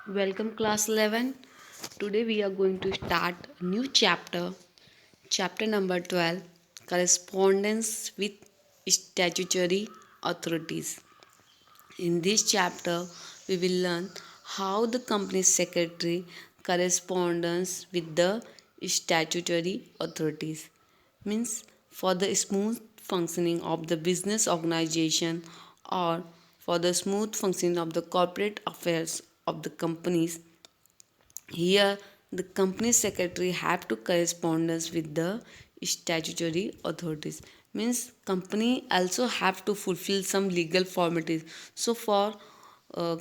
Welcome class 11. Today we are going to start a new chapter. Chapter number 12, correspondence with statutory authorities. In this chapter we will learn how the company secretary corresponds with the statutory authorities. Means for the smooth functioning of the business organization or for the smooth functioning of the corporate affairs of the companies. Here, the company secretary have to correspondence with the statutory authorities. Means company also have to fulfill some legal formalities. So for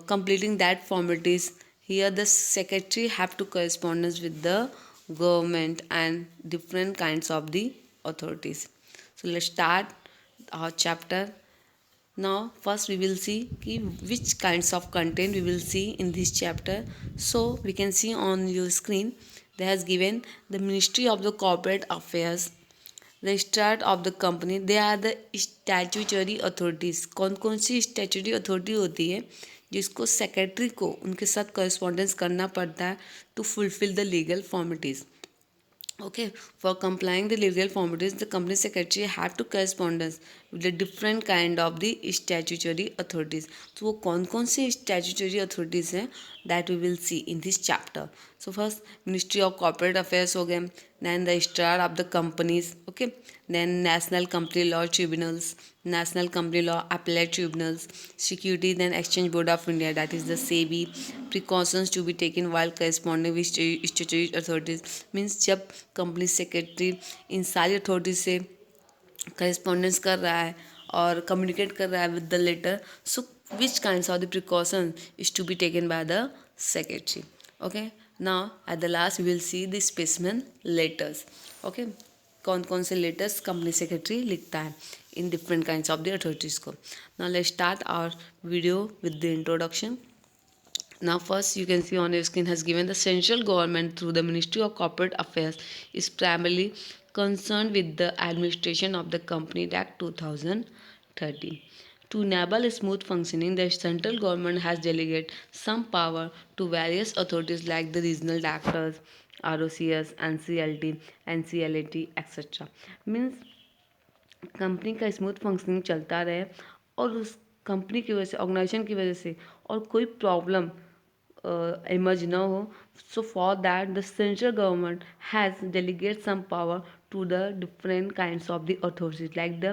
completing that formalities, here the secretary have to correspondence with the government and different kinds of the authorities. So let's start our chapter. Now first we will see ki which kinds of content we will see in this chapter. So we can see on your screen they has given the Ministry of the Corporate Affairs, registrar of the company, they are the statutory authorities. कौन कौन सी statutory authority होती है जिसको secretary को उनके साथ correspondence करना पड़ता है to fulfill the legal formalities. Okay, for complying the legal formalities, the company secretary have to correspondence with the different kind of the statutory authorities. So वो कौन से statutory authorities हैं that we will see in this chapter. So first Ministry of Corporate Affairs हो गए, then the registrar of the companies, okay, then National Company Law Tribunals, National Company Law Appellate Tribunals, Security then Exchange Board of India, that is the SEBI. Precautions to be taken while corresponding with statutory authorities. Means जब company secretary इन सारी authority से correspondence कर रहा है और communicate कर रहा है with the letter, so which kinds of the precaution is to be taken by the secretary. Okay, now at the last we will see the specimen letters. Okay, कौन कौन से लेटर्स कंपनी सेक्रेटरी लिखता है in different kinds of the authorities को. Now let's start our video with the introduction. Now first you can see on your screen has given the central government through the Ministry of Corporate Affairs is primarily concerned with the administration of the Company Act 2013. To enable smooth functioning, the central government has delegated some power to various authorities like the regional directors, ROCS, NCLT, NCLAT, etc. Means company का smooth functioning चलता रहे और उस company की वजह से, organisation की वजह से और कोई प्रॉब्लम emerge ना हो. So for that the central government has delegated some power to the different kinds of the authorities like the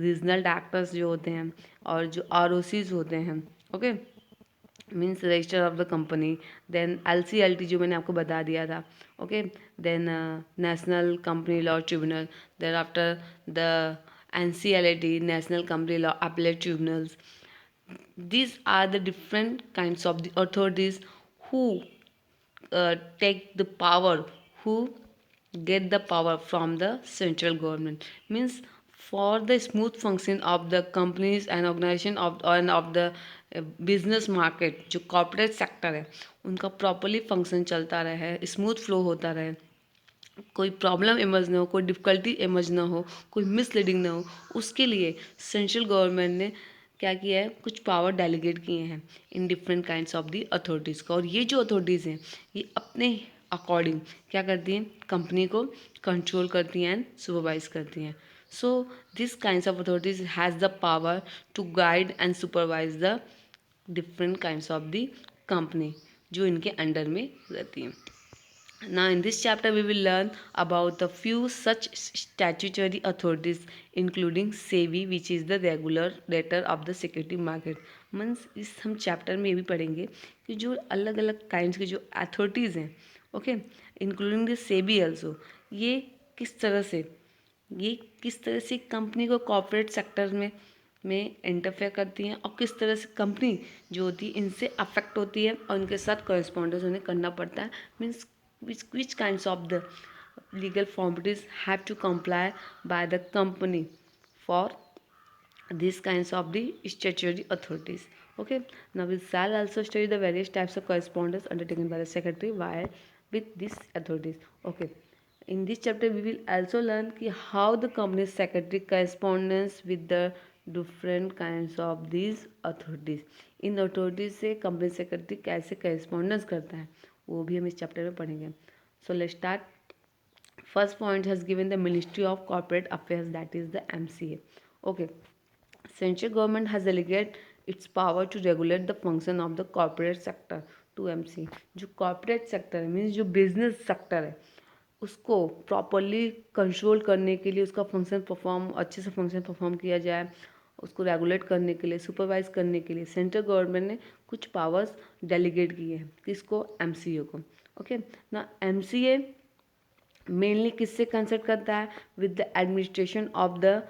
regional directors जो होते हैं और जो ROCs होते हैं. Okay, means register of the company, then LCLT जो मैंने आपको बता दिया था. Okay, then national company law tribunal, then after the NCLAT, national company law appellate tribunals. These are the different kinds of the authorities who take the power, who get the power from the central government. Means for the smooth function of the companies and organization of the business market, जो corporate sector है उनका properly function चलता रहे, smooth flow होता रहे, कोई problem emerge ना हो, कोई डिफ़िकल्टी इमर्ज ना हो, कोई मिसलीडिंग ना हो, उसके लिए सेंट्रल गवर्नमेंट ने क्या किया है, कुछ पावर डेलीगेट किए हैं इन different kinds of the authorities का. और ये जो अथॉरिटीज़ हैं ये अपने अकॉर्डिंग क्या करती हैं, कंपनी को कंट्रोल करती हैं एंड सुपरवाइज करती हैं. So this kinds of authorities has the power to guide and supervise the different kinds of the company जो इनके अंडर में रहती हैं. Now, in this chapter, we will learn about a few such statutory authorities, including SEBI, which is the regulator of the security market. Means इस हम chapter में ये भी पढ़ेंगे कि जो अलग अलग काइंड्स की जो अथॉरिटीज़ हैं, okay, including the SEBI also, ये किस तरह से ये किस तरह से कंपनी को कॉर्पोरेट सेक्टर में इंटरफेयर करती हैं और किस तरह से कंपनी जो होती है इनसे अफेक्ट होती है और इनके साथ कॉरेस्पॉन्डेंस उन्हें करना पड़ता है. Means which kinds of the legal formalities have to comply by the company for these kinds of the statutory authorities. Okay, now we shall also study the various types of correspondence undertaken by the secretary while with these authorities. Okay, in this chapter we will also learn ki how the company secretary correspondence with the different kinds of these authorities. In authorities से company secretary कैसे correspondence करता है वो भी हम इस chapter में पढ़ेंगे। So let's start. First point has given the Ministry of Corporate Affairs, that is the MCA. Okay, central government has delegated its power to regulate the function of the corporate sector to MCA. जो corporate sector है means जो business sector है उसको properly control करने के लिए उसका function perform अच्छे से फंक्शन परफॉर्म किया जाए, उसको रेगुलेट करने के लिए, सुपरवाइज करने के लिए सेंट्रल गवर्नमेंट ने कुछ पावर्स डेलीगेट किए हैं। किसको? एमसीए को। ओके ना, एमसीए मेनली किससे कंसल्ट करता है? With the administration of the,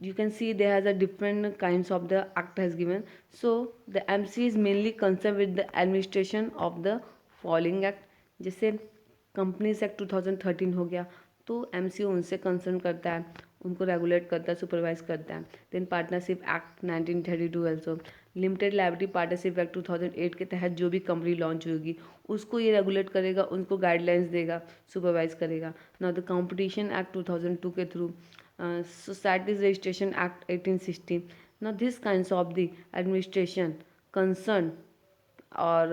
you can see there has a different kinds of the act has given. So the MC is mainly concerned with the administration of the following act. जैसे companies act 2013 हो गया तो MC उनसे concern करता है, उनको regulate करता है, सुपरवाइज करता है। Then partnership act 1932 also, limited liability partnership act 2008 के तहत जो भी कंपनी लॉन्च होगी उसको ये रेगुलेट करेगा, उनको गाइडलाइंस देगा, सुपरवाइज करेगा। नाउ द कंपटीशन एक्ट 2002 के through, Societies Registration Act 1860. Now these kinds of the administration concerned or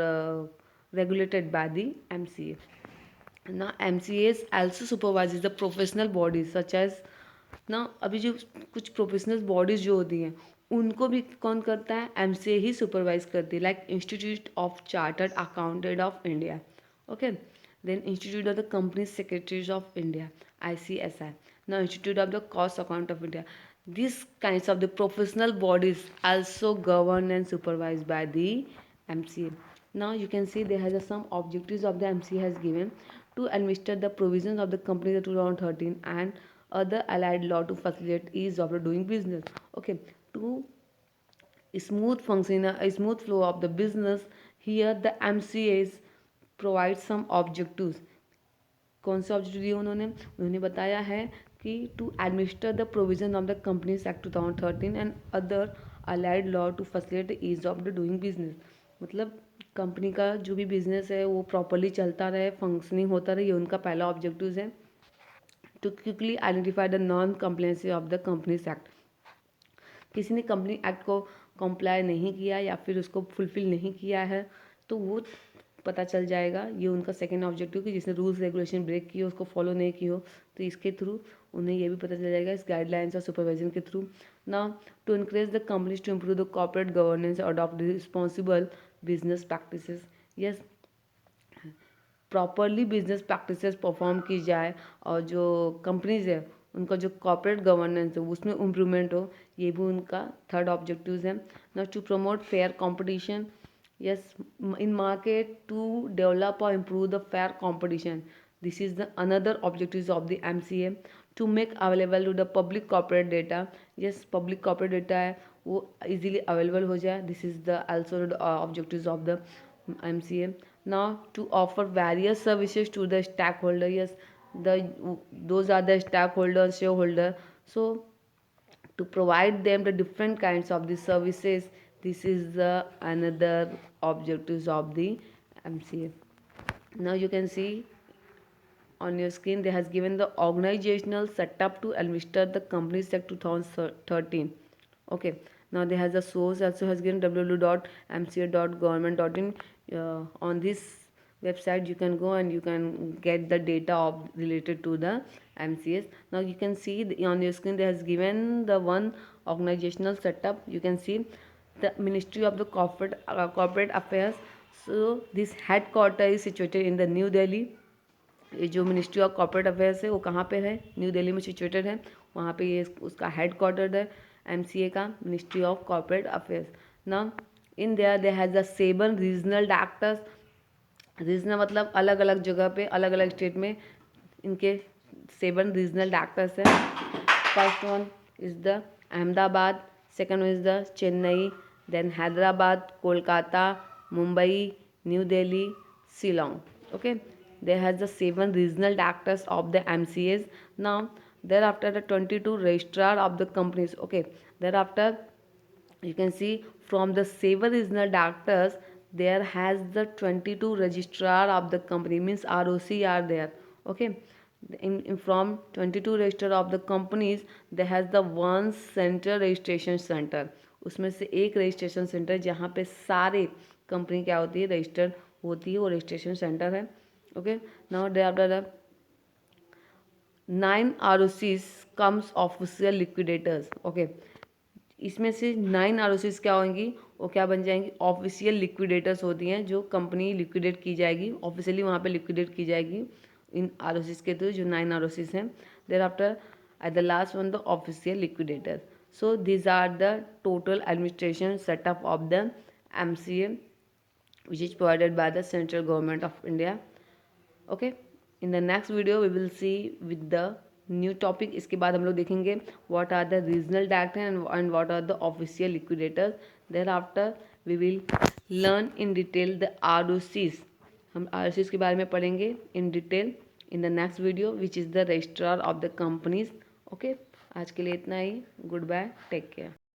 regulated by the MCA. Now MCAs also supervises the professional bodies such as, ना अभी जो कुछ professional bodies जो होती हैं उनको भी कौन करता है? एमसीए ही सुपरवाइज करती है। Like institute of chartered accountant of India, okay, then institute of the company secretaries of India, ICSI, now institute of the cost account of India. These kinds of the professional bodies also governed and supervised by the MCA. Now you can see there has some objectives of the MCA has given to administer the provisions of the company 2013 and other allied law to facilitate ease of doing business. Okay, to smooth function, a smooth flow of the business, here the MCAs provide some objectives. कौन से objective दिए उन्होंने बताया है कि to administer the provision of the companies act 2013 and other allied law to facilitate the ease of the doing business. मतलब company का जो भी बिजनेस है वो प्रॉपरली चलता रहे, फंक्शनिंग होता रहे, ये उनका पहला ऑब्जेक्टिव है। To quickly identify the non compliancy of the companies act. किसी ने कंपनी एक्ट को कंप्लाई नहीं किया या फिर उसको फुलफिल नहीं किया है तो वो पता चल जाएगा। ये उनका सेकेंड ऑब्जेक्टिव कि जिसने रूल्स रेगुलेशन ब्रेक की हो, उसको फॉलो नहीं की हो, तो इसके थ्रू उन्हें ये भी पता चल जाएगा इस गाइडलाइंस और सुपरविजन के through. Now to increase the companies to improve the corporate governance, adopt responsible business practices. Yes, properly business practices perform की जाए और जो कंपनीज है उनका जो कॉर्पोरेट गवर्नेंस है उसमें इम्प्रूवमेंट हो, ये भी उनका थर्ड ऑब्जेक्टिव है। Now to promote fair competition, yes, in market to develop or improve the fair competition. This is the another objectives of the MCA to make available to the public corporate data. Yes, public corporate data है वो easily available हो जाए, this is the also the objectives of the MCA. Now to offer various services to the stakeholder. Yes, the those are the stakeholders, shareholder. So to provide them the different kinds of the services, this is the another objectives of the MCA. Now you can see on your screen they has given the organizational setup to administer the companies act 2013. Okay, now they has a source also has given www.mca.government.in. On this website you can go and you can get the data of related to the MCS. Now you can see on your screen they has given the one organizational setup. You can see the Ministry of the Corporate Affairs. So this headquarter is situated in the New Delhi. ये जो ministry of corporate affairs है वो कहाँ पे है? New Delhi में situated है। वहाँ पे ये उसका हेड क्वार्टर है एमसीए का, मिनिस्ट्री ऑफ कॉर्पोरेट अफेयर्स। ना in their has the 7 regional directors. Regional मतलब अलग अलग जगह पे अलग अलग स्टेट में इनके 7 रीजनल डायरेक्टर्स हैं। First one is the Ahmedabad, second one is the Chennai, then Hyderabad, Kolkata, Mumbai, New Delhi, Shillong. Okay, there has the 7 regional directors of the MCAs. Now thereafter the 22 registrar of the companies. Okay, thereafter you can see from the 7 regional directors there has the 22 registrar of the company, means ROC are there. Okay, from 22 register of the companies there has the one central registration center. उसमें से एक registration centre जहाँ पे सारे company क्या होती है register होती है वो रजिस्ट्रेशन सेंटर है. Okay, now day after the 9 ROCs comes official liquidators. Okay, इसमें से 9 ROCs क्या होंगी, वो क्या बन जाएंगी ऑफिशियल लिक्विडेटर्स होती हैं जो कंपनी लिक्विडेट की जाएगी ऑफिशियली वहाँ पे लिक्विडेट की जाएगी इन ROCs के थ्रू जो 9 ROCs हैं. There after at the last one the official liquidator. So these are the total administration setup of the MCA which is provided by the central government of India. Okay, in the next video we will see with the new topic. इसके बाद हम लोग देखेंगे what are the regional director and what are the official liquidators. Thereafter we will learn in detail the ROCs. हम ROCs के बारे में पढ़ेंगे in detail in the next video which is the registrar of the companies. Okay, आज के लिए इतना ही. Goodbye, take care.